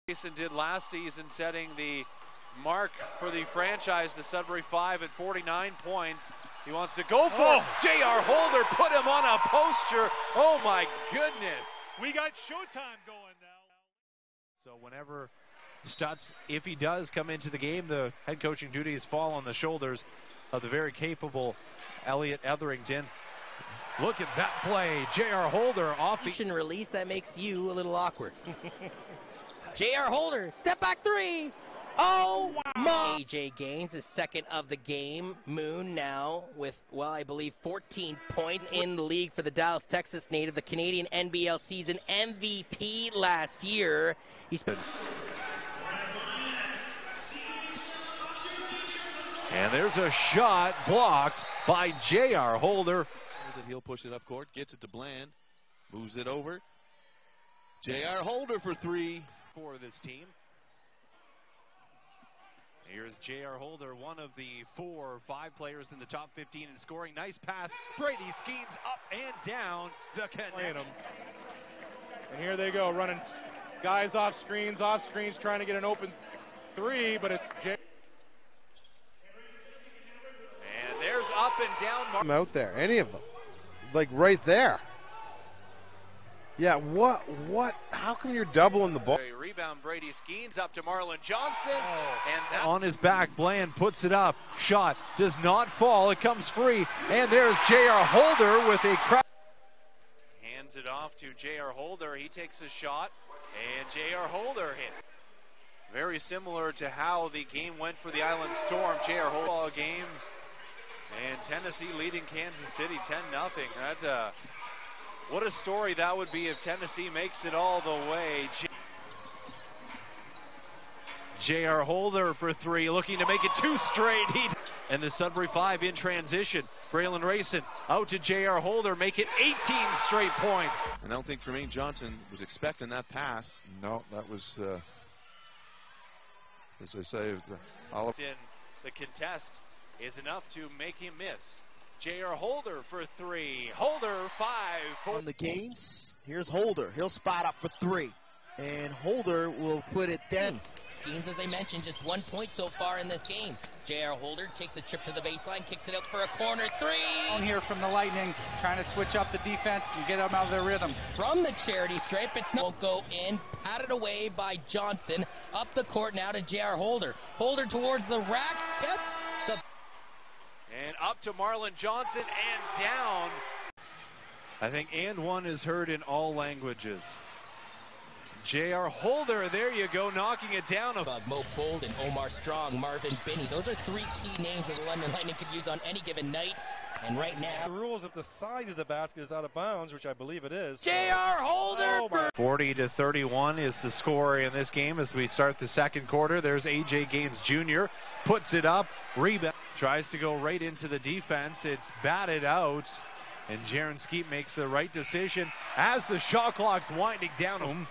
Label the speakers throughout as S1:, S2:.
S1: Jason did last season, setting the mark for the franchise, the Sudbury Five, at 49 points. He wants to go for it. J.R. Holder put him on a poster. Oh my goodness.
S2: We got showtime going now.
S1: So whenever Stutz, if he does come into the game, the head coaching duties fall on the shoulders of the very capable Elliot Etherington. Look at that play. J.R. Holder off the
S3: release that makes you a little awkward. J.R. Holder, step back three. Oh, wow. AJ Gaines is second of the game. Moon now with, well, I believe 14 points in the league for the Dallas, Texas native, the Canadian NBL season MVP last year. He's been.
S1: And there's a shot blocked by J.R. Holder.
S4: He'll push it up court, gets it to Bland, moves it over. J.R. Holder for three.
S1: For this team. Here's J.R. Holder, one of the 4 or 5 players in the top 15 in scoring. Nice pass. Brady Skeens up and down the connection.
S2: And here they go, running guys off screens, trying to get an open three, but it's J.
S1: And there's up and down.
S5: I'm out there, any of them, like right there. Yeah, what? How come you're doubling the ball?
S1: Rebound, Brady Skeens up to Marlon Johnson. And on his back, Bland puts it up. Shot does not fall. It comes free. And there's J.R. Holder with a crowd. Hands it off to J.R. Holder. He takes a shot. And J.R. Holder hit. Very similar to how the game went for the Island Storm. J.R. Holder game. And Tennessee leading Kansas City 10-0. That's what a story that would be if Tennessee makes it all the way. J.R. Holder for three, looking to make it 2 straight. And the Sudbury Five in transition. Braylon Rayson out to J.R. Holder, make it 18 straight points.
S4: And I don't think Tremaine Johnson was expecting that pass.
S5: No, that was, as I say,
S1: the contest is enough to make him miss. J.R. Holder for three. Holder 5.
S6: On the Gaines, here's Holder. He'll spot up for 3. And Holder will put it down.
S3: Skeens, as I mentioned, just 1 point so far in this game. J.R. Holder takes a trip to the baseline, kicks it out for a corner 3.
S7: Here from the Lightning, trying to switch up the defense and get them out of their rhythm.
S3: From the charity stripe, it's no go in, patted away by Johnson. Up the court now to J.R. Holder. Holder towards the rack, gets the...
S1: And up to Marlon Johnson and down. I think and one is heard in all languages. J.R. Holder, there you go, knocking it down.
S3: Mo Bolden, Omar Strong, Marvin Binney. Those are 3 key names that the London Lightning could use on any given night. And right now,
S2: the rules, if the side of the basket is out of bounds, which I believe it is.
S3: J.R. Holder!
S1: 40-31 is the score in this game as we start the second quarter. There's AJ Gaines Jr. puts it up, rebound, tries to go right into the defense. It's batted out, and Jaron Skeet makes the right decision as the shot clock's winding down.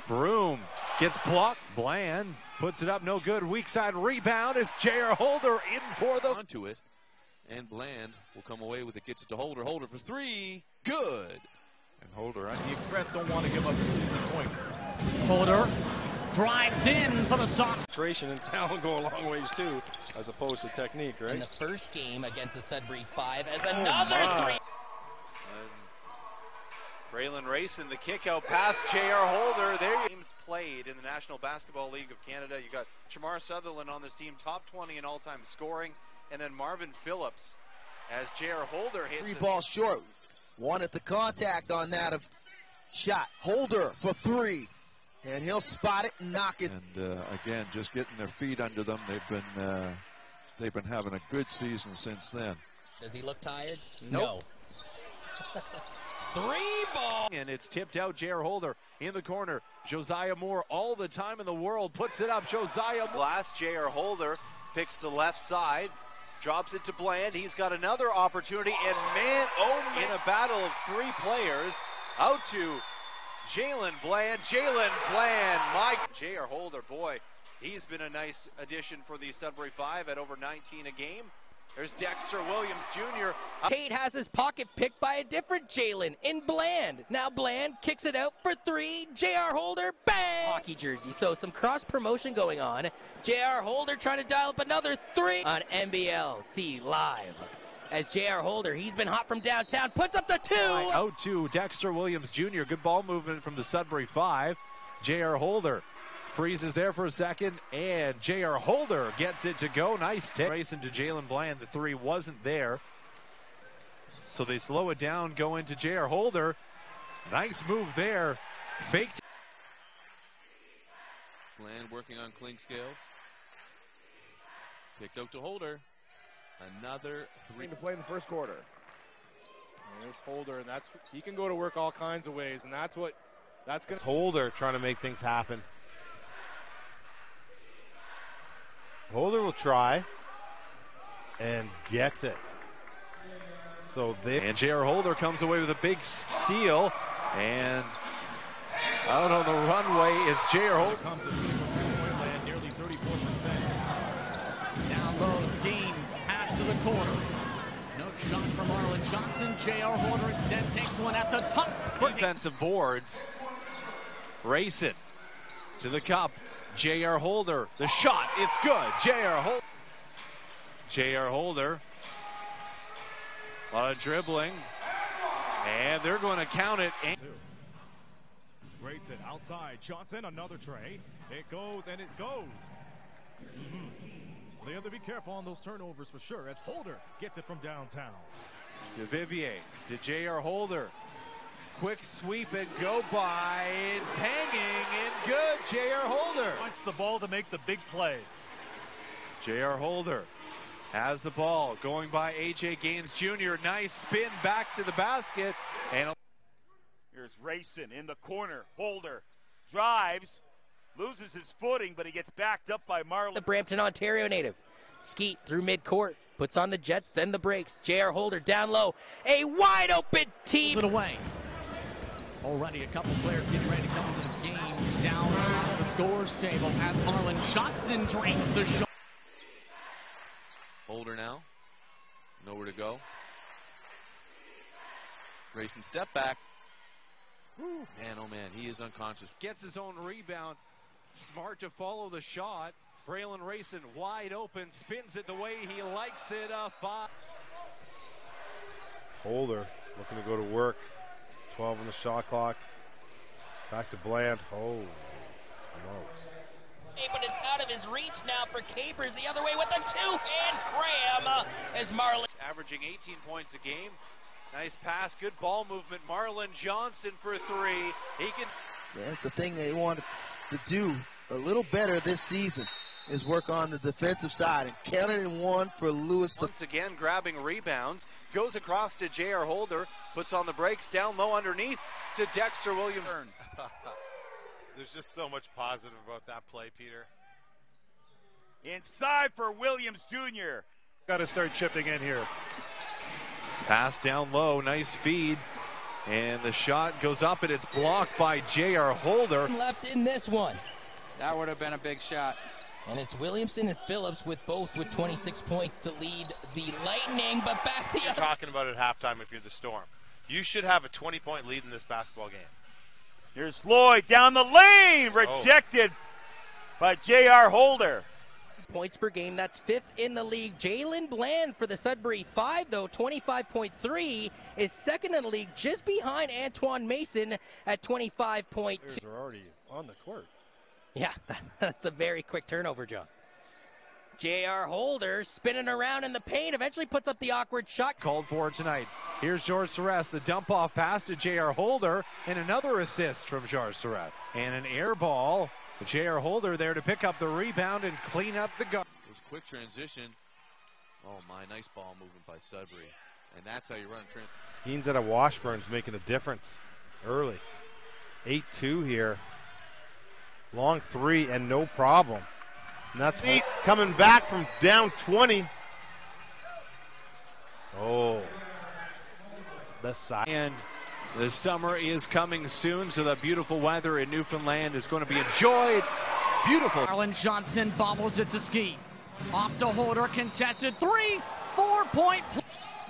S1: Broom gets blocked. Bland puts it up, no good. Weak side rebound. It's J.R. Holder in for the
S4: onto it. And Bland will come away with it, gets it to Holder. Holder for 3, good.
S5: And Holder,
S2: the Express don't want to give up 2 points.
S7: Holder drives in for the Sox.
S2: Concentration and talent go a long ways too, as opposed to technique, right?
S3: In the first game against the Sudbury Five as another 3.
S1: Braylon Rayson, the kick out past J.R. Holder. There games played in the National Basketball League of Canada. You got Shamar Sutherland on this team, top 20 in all-time scoring. And then Marvin Phillips as J.R. Holder hits
S6: 3 balls short. Wanted the contact on that of shot. Holder for 3. And he'll spot it and knock it.
S5: And again, just getting their feet under them. They've been having a good season since then.
S3: Does he look tired?
S1: Nope.
S3: No. 3 ball.
S1: And it's tipped out. J.R. Holder in the corner. Josiah Moore, all the time in the world, puts it up. Josiah Blast. J.R. Holder picks the left side. Drops it to Bland. He's got another opportunity. And man, oh man, in a battle of 3 players. Out to Jalen Bland. J.R. Holder, boy, he's been a nice addition for the Sudbury Five at over 19 a game. There's Dexter Williams Jr.
S3: Tate has his pocket picked by a different Jalen in Bland. Now Bland kicks it out for three. J.R. Holder, bang! Hockey jersey, so some cross promotion going on. J.R. Holder trying to dial up another three on NBLC Live. As J.R. Holder, he's been hot from downtown, puts up the two.
S1: Out to Dexter Williams Jr. Good ball movement from the Sudbury Five. J.R. Holder freezes there for a second, and J.R. Holder gets it to go. Nice take. Racing to Jalen Bland. The three wasn't there. So they slow it down, go into J.R. Holder. Nice move there. Faked.
S4: Bland working on cling scales. Kicked out to Holder. Another three
S2: to play in the first quarter. And there's Holder, and he can go to work all kinds of ways, and that's going to.
S5: Holder trying to make things happen. Holder will try and gets it. So
S1: and J.R. Holder comes away with a big steal, and out on the runway is J.R. Holder.
S8: Comes at three-point land, nearly 34%. Down low, schemes, pass to the corner. No shot from Marlon Johnson. J.R. Holder instead takes one at the top.
S1: Defensive boards. Racing to the cup. J.R. Holder, the shot, it's good. J.R. Holder. J.R. Holder. A lot of dribbling. And they're going to count it.
S8: Grayson outside. Johnson, another tray. It goes and it goes. They have to be careful on those turnovers for sure, as Holder gets it from downtown.
S1: De Vivier to J.R. Holder. Quick sweep and go by. It's hanging and good. J.R. Holder.
S8: Wants the ball to make the big play.
S1: J.R. Holder has the ball going by A.J. Gaines Jr. Nice spin back to the basket. And
S9: here's Rayson in the corner. Holder drives, loses his footing, but he gets backed up by Marlon.
S3: The Brampton, Ontario native. Skeet through midcourt. Puts on the Jets, then the brakes. J.R. Holder down low. A wide open team.
S8: It away. Already a couple players getting ready to come into the game. Down the scores table as Marlon Johnson drains the shot.
S4: Holder now. Nowhere to go. Racing step back. Woo. Man, oh man, he is unconscious.
S1: Gets his own rebound. Smart to follow the shot. Braylon Racing wide open. Spins it the way he likes it.
S5: Holder looking to go to work. 12 on the shot clock. Back to Bland. Holy smokes.
S3: Hey, but it's out of his reach now for Capers the other way with a two-hand cram as Marlon.
S1: Averaging 18 points a game. Nice pass, good ball movement. Marlon Johnson for three. He can.
S6: Yeah, that's the thing they want to do a little better this season, is work on the defensive side, and counted in one for Lewis.
S1: Once again grabbing rebounds, goes across to J.R. Holder, puts on the brakes, down low underneath to Dexter Williams.
S10: There's just so much positive about that play, Peter.
S9: Inside for Williams Jr.
S2: Got to start chipping in here.
S1: Pass down low, nice feed, and the shot goes up and it's blocked by J.R. Holder.
S3: Left in this one.
S7: That would have been a big shot.
S3: And it's Williamson and Phillips with 26 points to lead the Lightning, but back the
S10: You're
S3: other.
S10: talking about at halftime if you're the Storm. You should have a 20-point lead in this basketball game.
S9: Here's Lloyd down the lane, rejected by J.R. Holder.
S3: Points per game, that's 5th in the league. Jalen Bland for the Sudbury Five, though, 25.3, is 2nd in the league, just behind Antoine Mason at 25.2.
S2: Players are already on the court.
S3: Yeah, that's a very quick turnover, John. J.R. Holder spinning around in the paint, eventually puts up the awkward shot.
S1: Called for tonight. Here's Georges Serres, the dump-off pass to J.R. Holder, and another assist from Georges Serres. And an air ball. J.R. Holder there to pick up the rebound and clean up the guard.
S4: It was a quick transition. Oh my, nice ball movement by Sudbury. And that's how you run a
S5: Skeens out of Washburn's making a difference early. 8-2 here. Long three and no problem. And that's coming back from down 20. Oh. The side.
S1: And the summer is coming soon, so that beautiful weather in Newfoundland is going to be enjoyed. Beautiful.
S8: Marlon Johnson bobbles it to Ski. Off to Holder, contested three. 4-point play.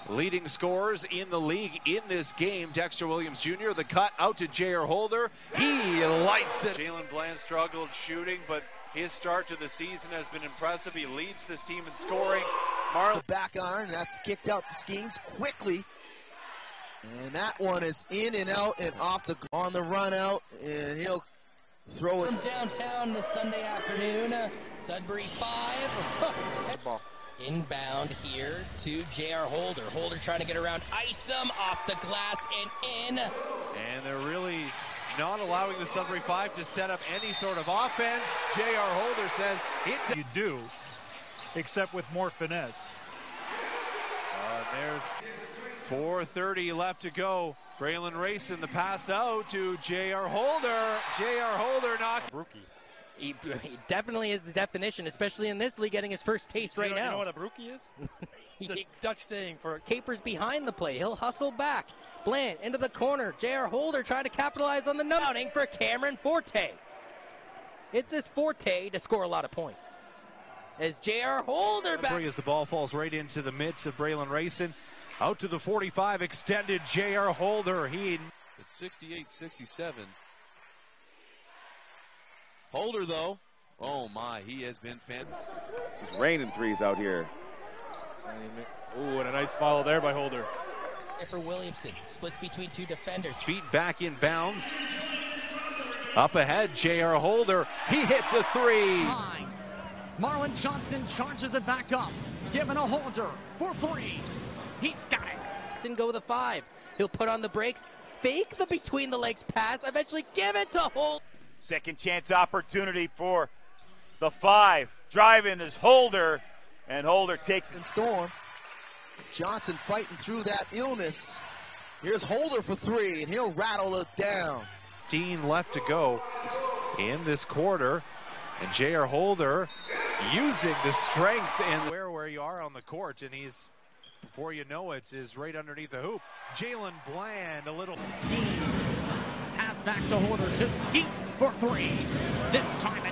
S1: Leading scorers in the league in this game, Dexter Williams Jr. The cut out to J.R Holder. He lights it.
S11: Jalen Bland struggled shooting, but his start to the season has been impressive. He leads this team in scoring.
S6: The back iron, that's kicked out the skis quickly. And that one is in and out and on the run out, and he'll throw it.
S3: From downtown this Sunday afternoon, Sudbury Five. Inbound here to J.R Holder. Holder trying to get around Isom off the glass and in.
S1: And they're really not allowing the Sudbury Five to set up any sort of offense. J.R Holder says it.
S12: You do, except with more finesse.
S1: There's 4:30 left to go. Braylon Rayson, the pass out to J.R Holder. J.R Holder knocked.
S12: Brookie.
S3: He definitely is the definition, especially in this league, getting his first taste now.
S12: You know what a brookie is? It's a Dutch saying for
S3: capers behind the play. He'll hustle back. Bland into the corner. J.R Holder trying to capitalize on the numbing for Cameron Forte. It's his forte to score a lot of points. As J.R Holder back.
S1: As the ball falls right into the midst of Braylon Rayson. Out to the 45, extended J.R Holder.
S4: It's 68-67. Holder, though, oh my, he has been fantastic.
S13: It's raining threes out here.
S2: Ooh, and a nice follow there by Holder.
S3: For Williamson, splits between two defenders.
S1: Feet back in bounds. Up ahead, J.R Holder. He hits a three.
S8: Marlon Johnson charges it back up. Giving a Holder for three. He's got it.
S3: Didn't go with a five. He'll put on the brakes, fake the between the legs pass, eventually give it to Holder.
S9: Second chance opportunity for the Five. Driving is Holder, and Holder takes
S6: it. Storm. Johnson fighting through that illness. Here's Holder for three, and he'll rattle it down.
S1: 15 left to go in this quarter, and J.R Holder using the strength and where you are on the court, and he's, before you know it, is right underneath the hoop. Jalen Bland, a little
S8: skis. Pass back to Holder to Skeet for three. This time